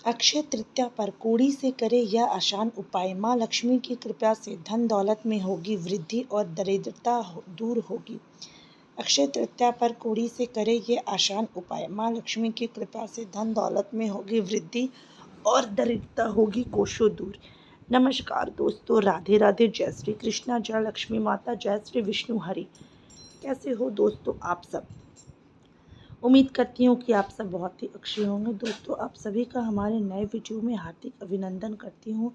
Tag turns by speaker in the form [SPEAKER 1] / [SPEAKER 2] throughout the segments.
[SPEAKER 1] अक्षय तृतीया पर कौड़ी से करें यह आसान उपाय। माँ लक्ष्मी की कृपा से धन दौलत में होगी वृद्धि और दरिद्रता दूर होगी। अक्षय तृतीया पर कौड़ी से करें ये आसान उपाय। माँ लक्ष्मी की कृपा से धन दौलत में होगी वृद्धि और दरिद्रता होगी कोसों दूर। नमस्कार दोस्तों, राधे राधे, जय श्री कृष्णा, जय लक्ष्मी माता, जय श्री विष्णु हरि। कैसे हो दोस्तों आप सब? उम्मीद करती हूँ कि आप सब बहुत ही अच्छे होंगे। दोस्तों, आप सभी का हमारे नए वीडियो में हार्दिक अभिनंदन करती हूँ।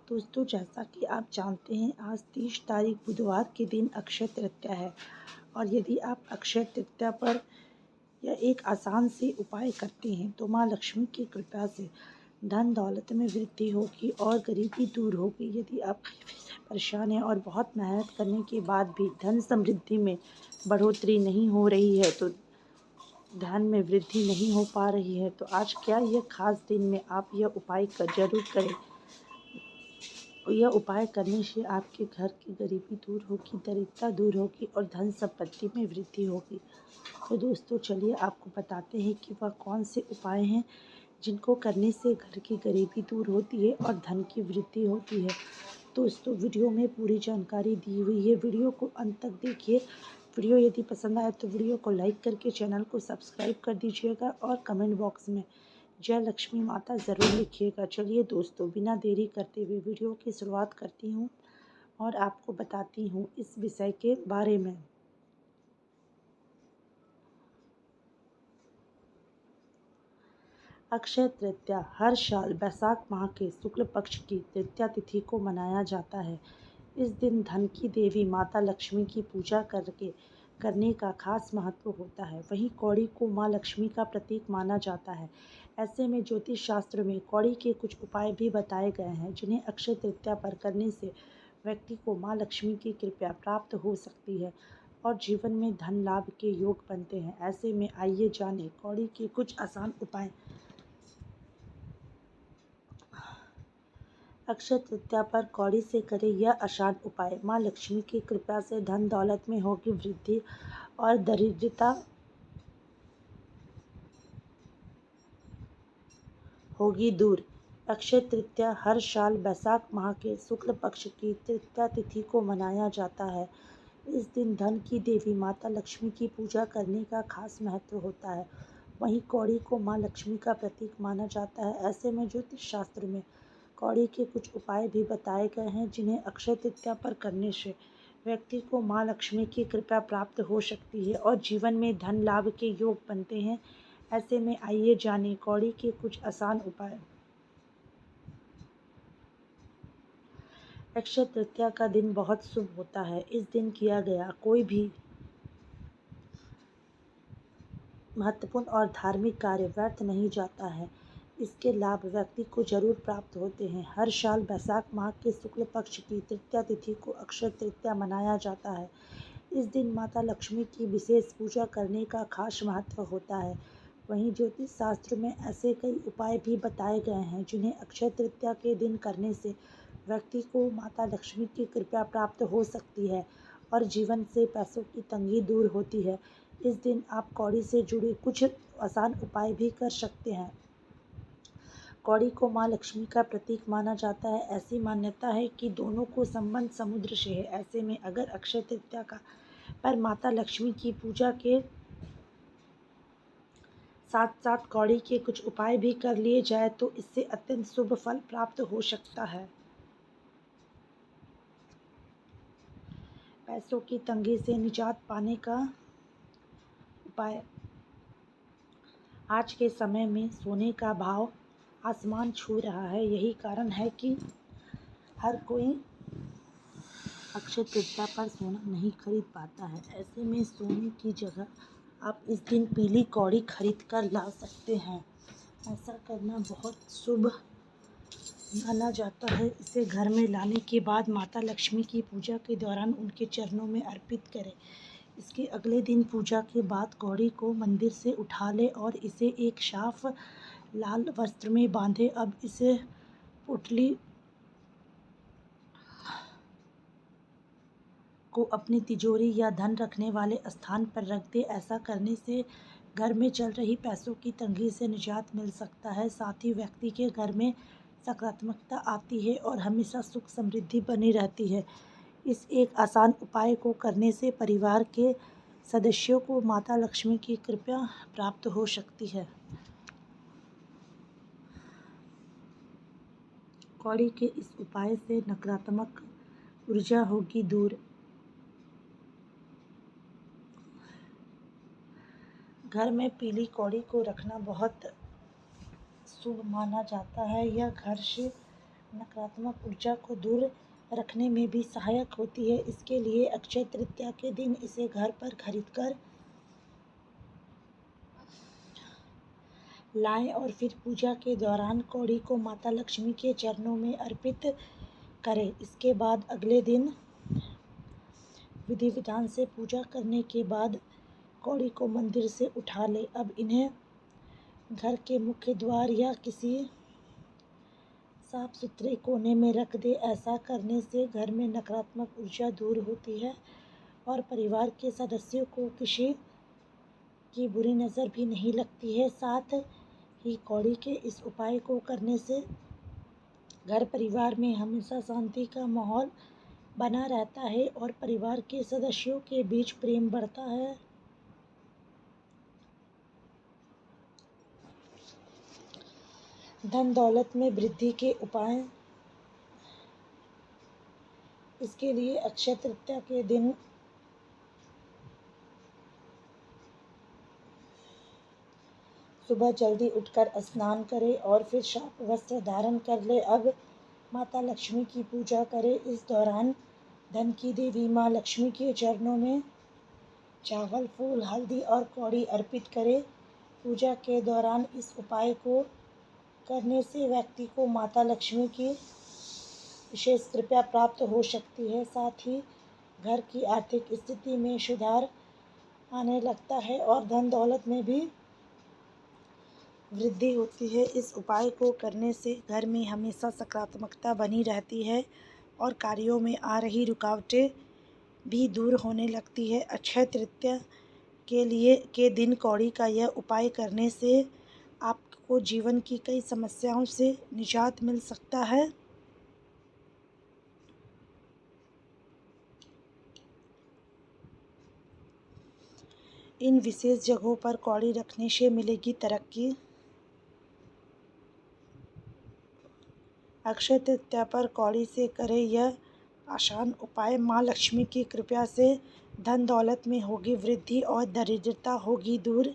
[SPEAKER 1] दोस्तों, जैसा कि आप जानते हैं, आज 30 तारीख बुधवार के दिन अक्षय तृतीया है और यदि आप अक्षय तृतीया पर यह एक आसान से उपाय करते हैं तो माँ लक्ष्मी की कृपा से धन दौलत में वृद्धि होगी और गरीबी दूर होगी। यदि आप गरीबी से परेशान हैं और बहुत मेहनत करने के बाद भी धन समृद्धि में बढ़ोतरी नहीं हो रही है, तो धन में वृद्धि नहीं हो पा रही है, तो आज क्या यह खास दिन में आप यह उपाय जरूर करें। यह उपाय करने से आपके घर की गरीबी दूर होगी, दरिद्रता दूर होगी और धन संपत्ति में वृद्धि होगी। तो दोस्तों, चलिए आपको बताते हैं कि वह कौन से उपाय हैं जिनको करने से घर की गरीबी दूर होती है और धन की वृद्धि होती है। दोस्तों, वीडियो में पूरी जानकारी दी हुई है, वीडियो को अंत तक देखिए। वीडियो यदि पसंद आए तो वीडियो को लाइक करके चैनल को सब्सक्राइब कर दीजिएगा और कमेंट बॉक्स में जय लक्ष्मी माता ज़रूर लिखिएगा। चलिए दोस्तों, बिना देरी करते हुए वीडियो की शुरुआत करती हूँ और आपको बताती हूँ इस विषय के बारे में। अक्षय तृतीया हर साल वैशाख माह के शुक्ल पक्ष की तृतीया तिथि को मनाया जाता है। इस दिन धन की देवी माता लक्ष्मी की पूजा करने का खास महत्व होता है। वहीं कौड़ी को माँ लक्ष्मी का प्रतीक माना जाता है। ऐसे में ज्योतिष शास्त्र में कौड़ी के कुछ उपाय भी बताए गए हैं जिन्हें अक्षय तृतीया पर करने से व्यक्ति को माँ लक्ष्मी की कृपा प्राप्त हो सकती है और जीवन में धन लाभ के योग बनते हैं। ऐसे में आइए जानें कौड़ी के कुछ आसान उपाय। अक्षय तृतीया पर कौड़ी से करें यह आसान उपाय। माँ लक्ष्मी की कृपा से धन दौलत में होगी वृद्धि और दरिद्रता होगी दूर। अक्षय तृतीया हर साल वैशाख माह के शुक्ल पक्ष की तृतीया तिथि को मनाया जाता है। इस दिन धन की देवी माता लक्ष्मी की पूजा करने का खास महत्व होता है। वहीं कौड़ी को माँ लक्ष्मी का प्रतीक माना जाता है। ऐसे में ज्योतिष शास्त्र में कौड़ी के कुछ उपाय भी बताए गए हैं जिन्हें अक्षय तृतीया पर करने से व्यक्ति को माँ लक्ष्मी की कृपा प्राप्त हो सकती है और जीवन में धन लाभ के योग बनते हैं। ऐसे में आइए जानें कौड़ी के कुछ आसान उपाय। अक्षय तृतीया का दिन बहुत शुभ होता है। इस दिन किया गया कोई भी महत्वपूर्ण और धार्मिक कार्य व्यर्थ नहीं जाता है। इसके लाभ व्यक्ति को जरूर प्राप्त होते हैं। हर साल वैशाख माह के शुक्ल पक्ष की तृतीया तिथि को अक्षय तृतीया मनाया जाता है। इस दिन माता लक्ष्मी की विशेष पूजा करने का खास महत्व होता है। वहीं ज्योतिष शास्त्र में ऐसे कई उपाय भी बताए गए हैं जिन्हें अक्षय तृतीया के दिन करने से व्यक्ति को माता लक्ष्मी की कृपा प्राप्त हो सकती है और जीवन से पैसों की तंगी दूर होती है। इस दिन आप कौड़ी से जुड़े कुछ आसान उपाय भी कर सकते हैं। कौड़ी को माँ लक्ष्मी का प्रतीक माना जाता है। ऐसी मान्यता है कि दोनों को संबंध समुद्र से है। ऐसे में अगर अक्षय तृतीया का पर माता लक्ष्मी की पूजा के साथ साथ कौड़ी के कुछ उपाय भी कर लिए जाए तो इससे अत्यंत शुभ फल प्राप्त हो सकता है। पैसों की तंगी से निजात पाने का उपाय। आज के समय में सोने का भाव आसमान छू रहा है। यही कारण है कि हर कोई अक्षय तृतीया पर सोना नहीं खरीद पाता है। ऐसे में सोने की जगह आप इस दिन पीली कौड़ी खरीद कर ला सकते हैं। ऐसा करना बहुत शुभ माना जाता है। इसे घर में लाने के बाद माता लक्ष्मी की पूजा के दौरान उनके चरणों में अर्पित करें। इसके अगले दिन पूजा के बाद कौड़ी को मंदिर से उठा लें और इसे एक साफ लाल वस्त्र में बांधें। अब इसे पोटली को अपनी तिजोरी या धन रखने वाले स्थान पर रख दें। ऐसा करने से घर में चल रही पैसों की तंगी से निजात मिल सकता है। साथ ही व्यक्ति के घर में सकारात्मकता आती है और हमेशा सुख समृद्धि बनी रहती है। इस एक आसान उपाय को करने से परिवार के सदस्यों को माता लक्ष्मी की कृपा प्राप्त हो सकती है। कौड़ी के इस उपाय से नकारात्मक ऊर्जा होगी दूर। घर में पीली कौड़ी को रखना बहुत शुभ माना जाता है। यह घर से नकारात्मक ऊर्जा को दूर रखने में भी सहायक होती है। इसके लिए अक्षय तृतीया के दिन इसे घर पर खरीदकर लाएं और फिर पूजा के दौरान कौड़ी को माता लक्ष्मी के चरणों में अर्पित करें। इसके बाद अगले दिन विधि विधान से पूजा करने के बाद कौड़ी को मंदिर से उठा लें। अब इन्हें घर के मुख्य द्वार या किसी साफ सुथरे कोने में रख दें। ऐसा करने से घर में नकारात्मक ऊर्जा दूर होती है और परिवार के सदस्यों को किसी की बुरी नज़र भी नहीं लगती है। साथ ही कौड़ी के इस उपाय को करने से घर परिवार में हमेशा शांति का माहौल बना रहता है और परिवार के सदस्यों के बीच प्रेम बढ़ता है। धन दौलत में वृद्धि के उपाय। इसके लिए अक्षय तृतीया के दिन सुबह जल्दी उठकर स्नान करें और फिर साफ वस्त्र धारण कर ले। अब माता लक्ष्मी की पूजा करें। इस दौरान धन की देवी माँ लक्ष्मी के चरणों में चावल, फूल, हल्दी और कौड़ी अर्पित करें। पूजा के दौरान इस उपाय को करने से व्यक्ति को माता लक्ष्मी की विशेष कृपा प्राप्त हो सकती है। साथ ही घर की आर्थिक स्थिति में सुधार आने लगता है और धन दौलत में भी वृद्धि होती है। इस उपाय को करने से घर में हमेशा सकारात्मकता बनी रहती है और कार्यों में आ रही रुकावटें भी दूर होने लगती है। अक्षय तृतीया के दिन कौड़ी का यह उपाय करने से आपको जीवन की कई समस्याओं से निजात मिल सकता है। इन विशेष जगहों पर कौड़ी रखने से मिलेगी तरक्की। अक्षय तृतीया पर कौड़ी से करें यह आसान उपाय। माँ लक्ष्मी की कृपा से धन दौलत में होगी वृद्धि और दरिद्रता होगी दूर।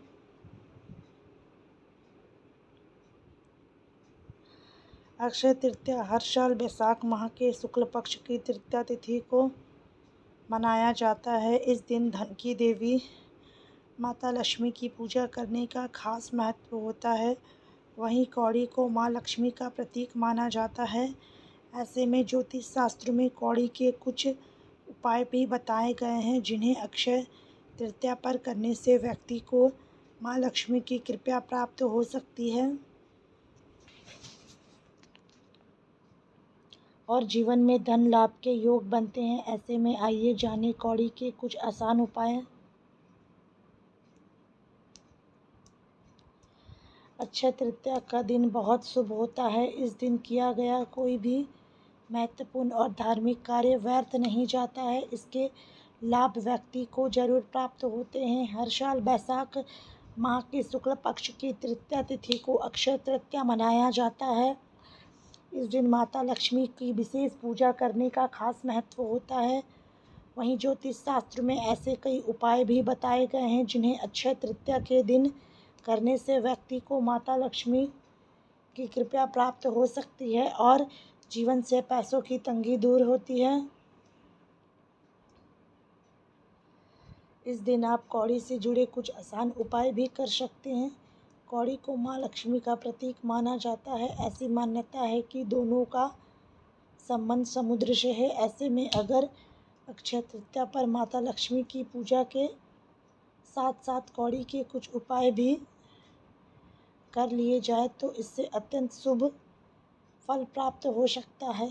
[SPEAKER 1] अक्षय तृतीया हर साल वैशाख माह के शुक्ल पक्ष की तृतीया तिथि को मनाया जाता है। इस दिन धन की देवी माता लक्ष्मी की पूजा करने का खास महत्व होता है। वहीं कौड़ी को माँ लक्ष्मी का प्रतीक माना जाता है। ऐसे में ज्योतिष शास्त्र में कौड़ी के कुछ उपाय भी बताए गए हैं जिन्हें अक्षय तृतीया पर करने से व्यक्ति को माँ लक्ष्मी की कृपा प्राप्त हो सकती है और जीवन में धन लाभ के योग बनते हैं। ऐसे में आइए जानें कौड़ी के कुछ आसान उपाय। अक्षय तृतीया का दिन बहुत शुभ होता है। इस दिन किया गया कोई भी महत्वपूर्ण और धार्मिक कार्य व्यर्थ नहीं जाता है। इसके लाभ व्यक्ति को जरूर प्राप्त होते हैं। हर साल वैशाख माह के शुक्ल पक्ष की तृतीया तिथि को अक्षय तृतीया मनाया जाता है। इस दिन माता लक्ष्मी की विशेष पूजा करने का खास महत्व होता है। वहीं ज्योतिष शास्त्र में ऐसे कई उपाय भी बताए गए हैं जिन्हें अक्षय तृतीया के दिन करने से व्यक्ति को माता लक्ष्मी की कृपा प्राप्त हो सकती है और जीवन से पैसों की तंगी दूर होती है। इस दिन आप कौड़ी से जुड़े कुछ आसान उपाय भी कर सकते हैं। कौड़ी को माँ लक्ष्मी का प्रतीक माना जाता है। ऐसी मान्यता है कि दोनों का संबंध समुद्र से है। ऐसे में अगर अक्षय तृतीया पर माता लक्ष्मी की पूजा के साथ साथ कौड़ी के कुछ उपाय भी कर लिए जाए तो इससे अत्यंत शुभ फल प्राप्त हो सकता है।